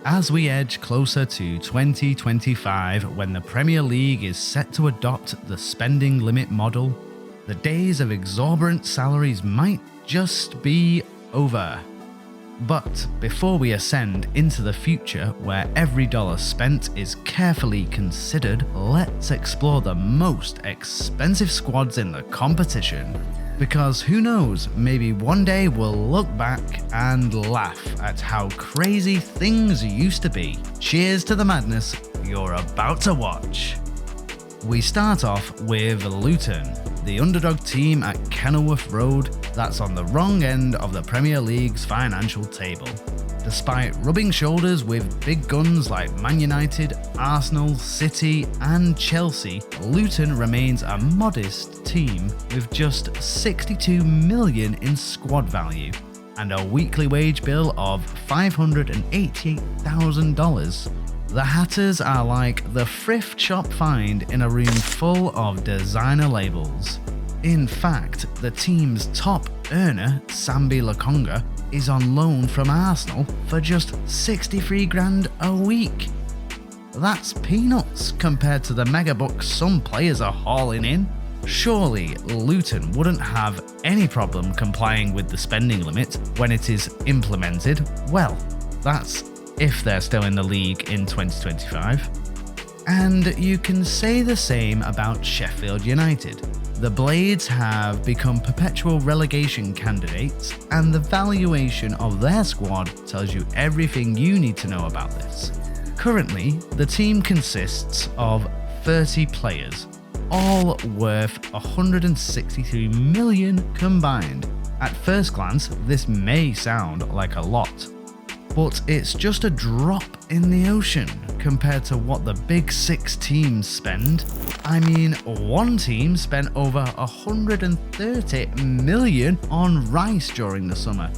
As we edge closer to 2025, when the Premier League is set to adopt the spending limit model, the days of exorbitant salaries might just be over. But before we ascend into the future where every dollar spent is carefully considered, let's explore the most expensive squads in the competition. Because who knows, maybe one day we'll look back and laugh at how crazy things used to be. Cheers to the madness you're about to watch. We start off with Luton, the underdog team at Kenilworth Road that's on the wrong end of the Premier League's financial table. Despite rubbing shoulders with big guns like Man United, Arsenal, City and Chelsea, Luton remains a modest team with just 62 million in squad value and a weekly wage bill of $588,000. The Hatters are like the thrift shop find in a room full of designer labels. In fact, the team's top earner, Sambi Lokonga, is on loan from Arsenal for just 63 grand a week. That's peanuts compared to the mega bucks some players are hauling in. Surely Luton wouldn't have any problem complying with the spending limit when it is implemented. Well, that's if they're still in the league in 2025. And you can say the same about Sheffield United. The Blades have become perpetual relegation candidates, and the valuation of their squad tells you everything you need to know about this. Currently, the team consists of 30 players, all worth 163 million combined. At first glance, this may sound like a lot, but it's just a drop in the ocean compared to what the big six teams spend. I mean, one team spent over 130 million on Rice during the summer.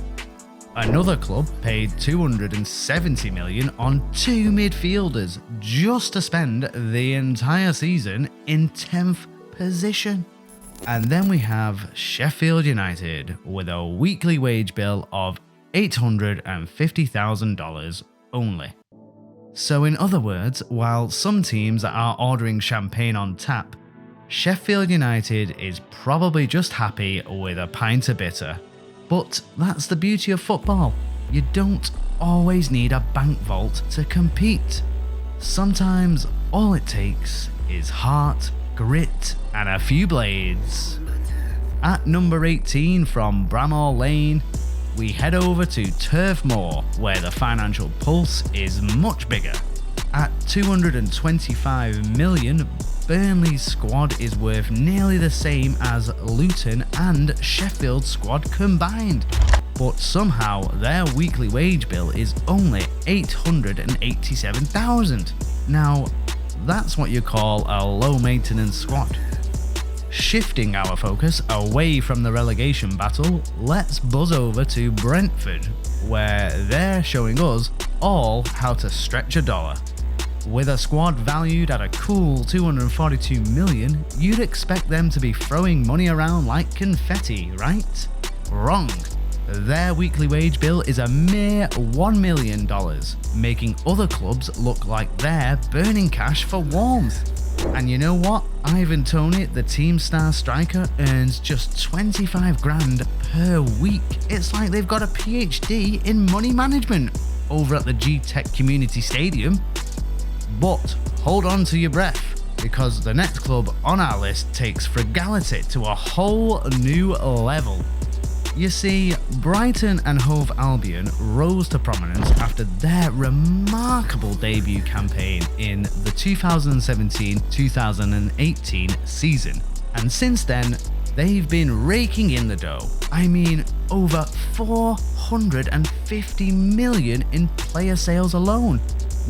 Another club paid 270 million on two midfielders just to spend the entire season in 10th position. And then we have Sheffield United with a weekly wage bill of $850,000 only. So in other words, while some teams are ordering champagne on tap, Sheffield United is probably just happy with a pint of bitter. But that's the beauty of football. You don't always need a bank vault to compete. Sometimes all it takes is heart, grit, and a few blades. At number 18 from Bramall Lane, we head over to Turf Moor, where the financial pulse is much bigger. At 225 million, Burnley's squad is worth nearly the same as Luton and Sheffield's squad combined. But somehow their weekly wage bill is only 887,000. Now, that's what you call a low maintenance squad. Shifting our focus away from the relegation battle, let's buzz over to Brentford, where they're showing us all how to stretch a dollar. With a squad valued at a cool 242 million, you'd expect them to be throwing money around like confetti, right? Wrong. Their weekly wage bill is a mere $1 million, making other clubs look like they're burning cash for warmth. And you know what? Ivan Toney, the team star striker, earns just 25 grand per week. It's like they've got a PhD in money management over at the G-Tech Community Stadium. But hold on to your breath, because the next club on our list takes frugality to a whole new level. You see, Brighton and Hove Albion rose to prominence after their remarkable debut campaign in the 2017-2018 season. And since then, they've been raking in the dough. I mean, over 450 million in player sales alone.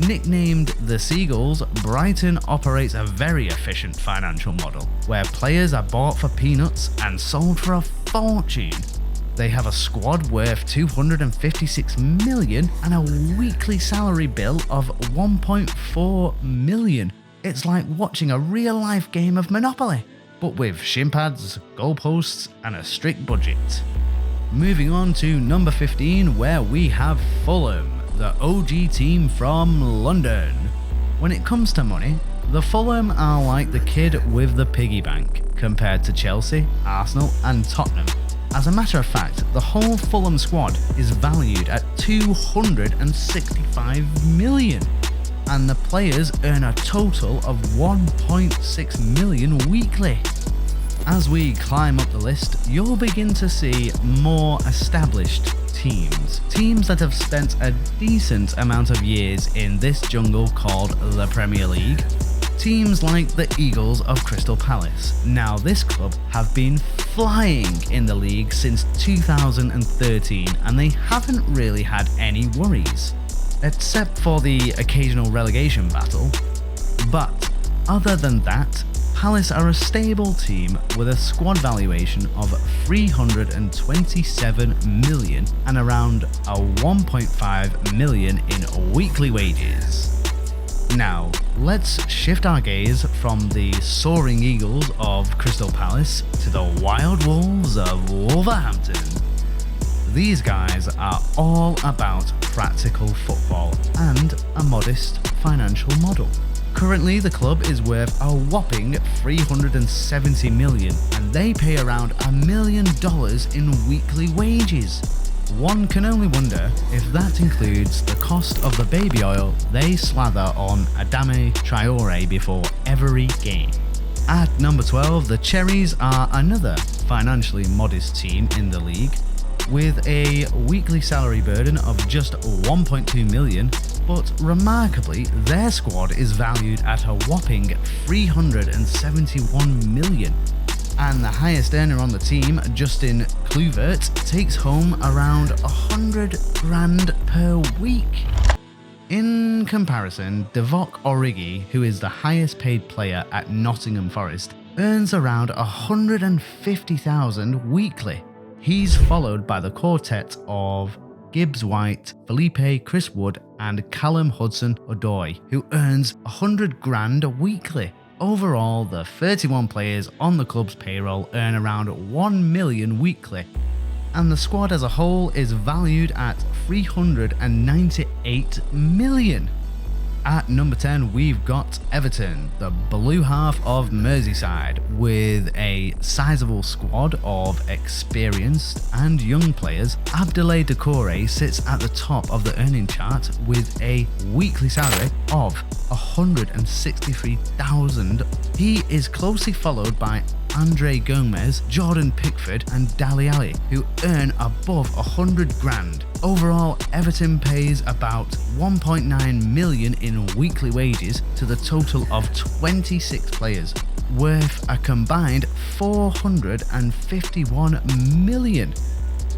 Nicknamed the Seagulls, Brighton operates a very efficient financial model, where players are bought for peanuts and sold for a fortune. They have a squad worth 256 million and a weekly salary bill of 1.4 million. It's like watching a real-life game of Monopoly, but with shin pads, goalposts, and a strict budget. Moving on to number 15, where we have Fulham, the OG team from London. When it comes to money, the Fulham are like the kid with the piggy bank compared to Chelsea, Arsenal and Tottenham. As a matter of fact, the whole Fulham squad is valued at 265 million, and the players earn a total of 1.6 million weekly. As we climb up the list, you'll begin to see more established teams that have spent a decent amount of years in this jungle called the Premier League. Teams like the Eagles of Crystal Palace. Now, this club have been flying in the league since 2013 and they haven't really had any worries, except for the occasional relegation battle. But other than that, Palace are a stable team with a squad valuation of 327 million and around a 1.5 million in weekly wages. Now, let's shift our gaze from the soaring Eagles of Crystal Palace to the Wild Wolves of Wolverhampton. These guys are all about practical football and a modest financial model. Currently, the club is worth a whopping 370 million and they pay around $1 million in weekly wages. One can only wonder if that includes the cost of the baby oil they slather on Adama Traore before every game. At number 12, the Cherries are another financially modest team in the league, with a weekly salary burden of just 1.2 million, but remarkably, their squad is valued at a whopping 371 million. And the highest earner on the team, Justin Kluivert, takes home around 100 grand per week. In comparison, Divock Origi, who is the highest paid player at Nottingham Forest, earns around 150,000 weekly. He's followed by the quartet of Gibbs White, Felipe Chris Wood and Callum Hudson-Odoi, who earns 100 grand weekly. Overall, the 31 players on the club's payroll earn around 1 million weekly, and the squad as a whole is valued at 398 million. At number 10, we've got Everton, the blue half of Merseyside, with a sizable squad of experienced and young players. Abdoulaye Doucouré sits at the top of the earning chart with a weekly salary of 163,000. He is closely followed by Andre Gomez, Jordan Pickford and Dele Alli, who earn above 100 grand. Overall, Everton pays about 1.9 million in weekly wages to the total of 26 players, worth a combined 451 million.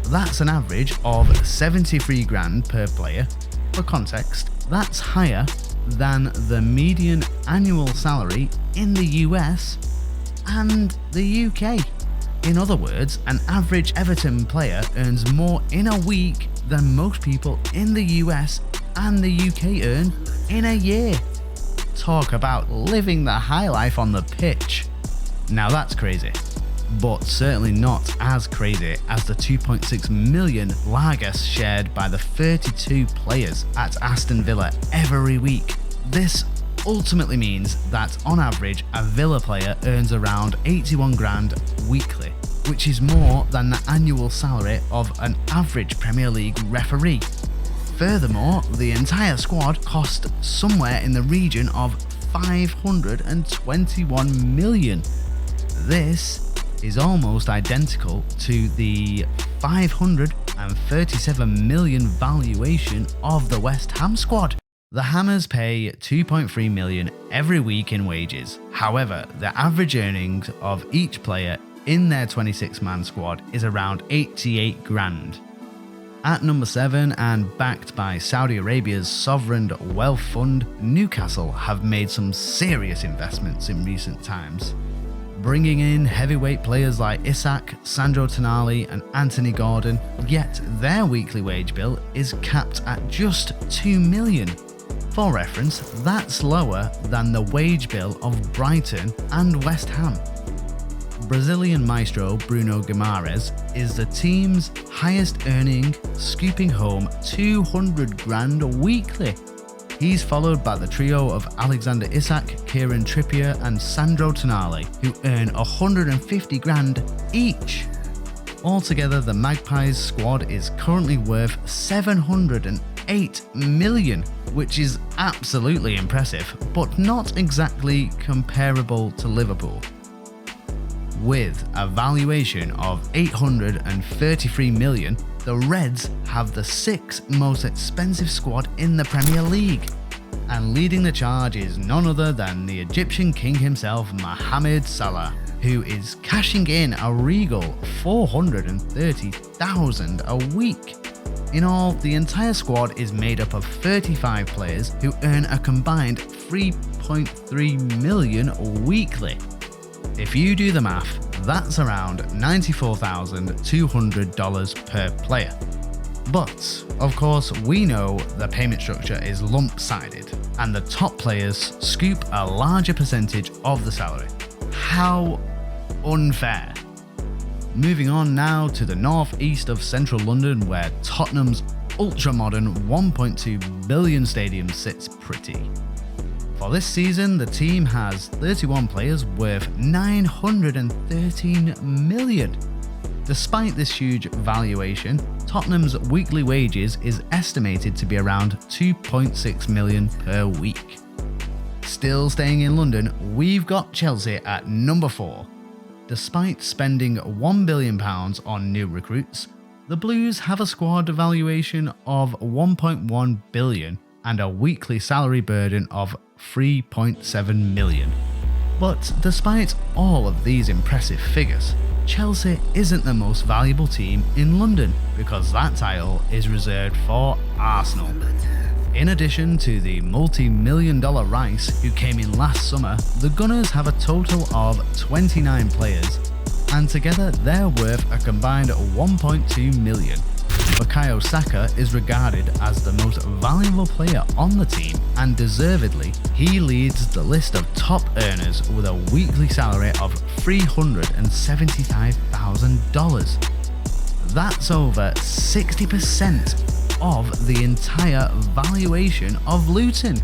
That's an average of 73 grand per player. For context, that's higher than the median annual salary in the US and the UK. In other words, an average Everton player earns more in a week than most people in the US and the UK earn in a year. Talk about living the high life on the pitch. Now that's crazy, but certainly not as crazy as the 2.6 million largesse shared by the 32 players at Aston Villa every week. This ultimately means that on average a Villa player earns around 81 grand weekly, which is more than the annual salary of an average Premier League referee. Furthermore, the entire squad cost somewhere in the region of 521 million. This is almost identical to the 537 million valuation of the West Ham squad. The Hammers pay 2.3 million every week in wages. However, the average earnings of each player in their 26-man squad is around 88 grand. At number 7, and backed by Saudi Arabia's sovereign wealth fund, Newcastle have made some serious investments in recent times, bringing in heavyweight players like Isak, Sandro Tonali and Anthony Gordon, yet their weekly wage bill is capped at just 2 million. For reference, that's lower than the wage bill of Brighton and West Ham. Brazilian maestro Bruno Guimarães is the team's highest earning, scooping home 200 grand weekly. He's followed by the trio of Alexander Isak, Kieran Trippier and Sandro Tonali, who earn 150 grand each. Altogether, the Magpies squad is currently worth 708 million, which is absolutely impressive, but not exactly comparable to Liverpool. With a valuation of 833 million, the Reds have the sixth most expensive squad in the Premier League. And leading the charge is none other than the Egyptian king himself, Mohamed Salah, who is cashing in a regal 430,000 a week. In all, the entire squad is made up of 35 players who earn a combined 3.3 million weekly. If you do the math, that's around $94,200 per player. But, of course, we know the payment structure is lump-sided, and the top players scoop a larger percentage of the salary. How unfair. Moving on now to the northeast of central London, where Tottenham's ultra-modern 1.2 billion stadium sits pretty. For this season, the team has 31 players worth 913 million. Despite this huge valuation, Tottenham's weekly wages is estimated to be around 2.6 million per week. Still staying in London, we've got Chelsea at number 4. Despite spending £1 billion on new recruits, the Blues have a squad valuation of 1.1 billion and a weekly salary burden of 3.7 million. But despite all of these impressive figures, Chelsea isn't the most valuable team in London because that title is reserved for Arsenal. In addition to the multi-million-dollar Rice, who came in last summer, the Gunners have a total of 29 players, and together they're worth a combined 1.2 million. Bukayo Saka is regarded as the most valuable player on the team, and deservedly, he leads the list of top earners with a weekly salary of $375,000. That's over 60% of the entire valuation of Luton.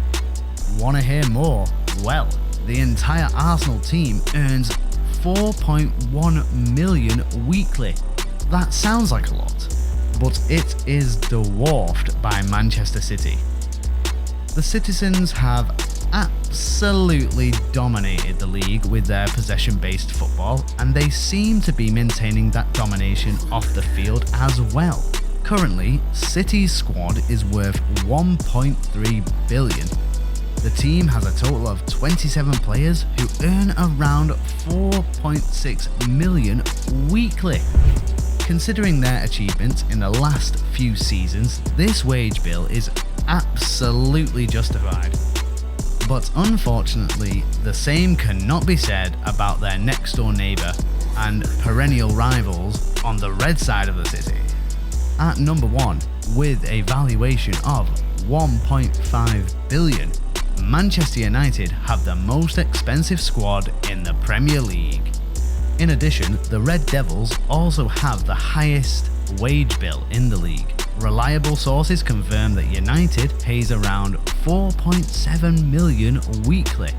Wanna hear more? Well, the entire Arsenal team earns 4.1 million weekly. That sounds like a lot, but it is dwarfed by Manchester City. The Citizens have absolutely dominated the league with their possession-based football, and they seem to be maintaining that domination off the field as well. Currently, City's squad is worth 1.3 billion. The team has a total of 27 players who earn around 4.6 million weekly. Considering their achievements in the last few seasons, this wage bill is absolutely justified. But unfortunately, the same cannot be said about their next door neighbour and perennial rivals on the red side of the city. At number 1, with a valuation of 1.5 billion, Manchester United have the most expensive squad in the Premier League. In addition, the Red Devils also have the highest wage bill in the league. Reliable sources confirm that United pays around 4.7 million weekly,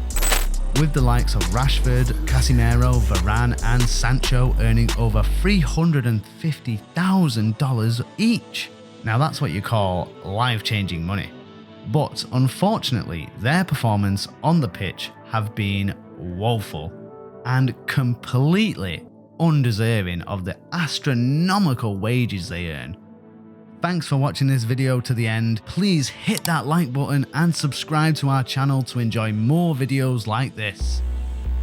with the likes of Rashford, Casemiro, Varane and Sancho earning over $350,000 each. Now that's what you call life-changing money. But unfortunately, their performance on the pitch have been woeful and completely undeserving of the astronomical wages they earn. Thanks for watching this video to the end. Please hit that like button and subscribe to our channel to enjoy more videos like this.